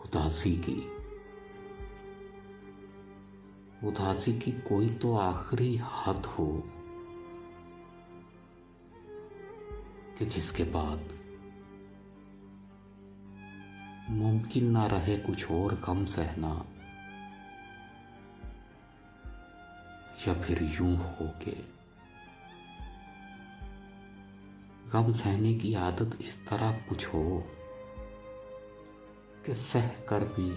उदासी की उदासी की कोई तो आखिरी हद हो कि जिसके बाद मुमकिन ना रहे कुछ और गम सहना, या फिर यूं हो के गम सहने की आदत इस तरह कुछ हो कि सह कर भी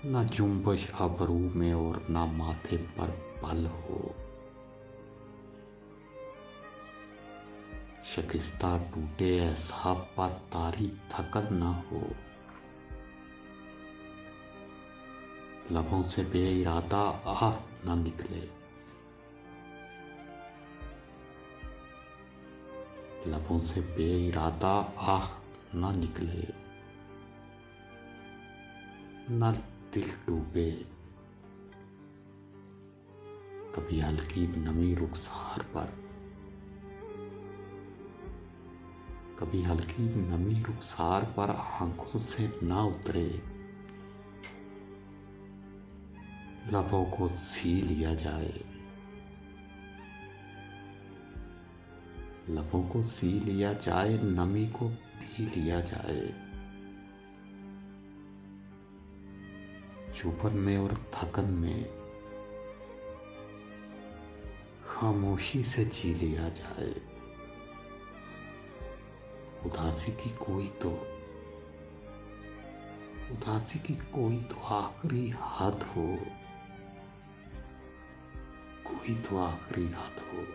ना जुम्बश अबरू में और ना माथे पर बल हो। शिकस्ता टूटे ऐसा पर तारी थकन न हो। लबों से बेइरादा आह न निकले, लबों से बेइरादा आह न निकले, न दिल डूबे। कभी हल्की नमी रुखसार पर, कभी हल्की नमी रुखसार पर आंखों से ना उतरे। लबों को सी लिया जाए, लबों को सी लिया जाए, नमी को पी लिया जाए। चुभन में और थकन में खामोशी से जी लिया जाए। उदासी की कोई तो आखिरी हद हो, कोई तो आखिरी हद हो।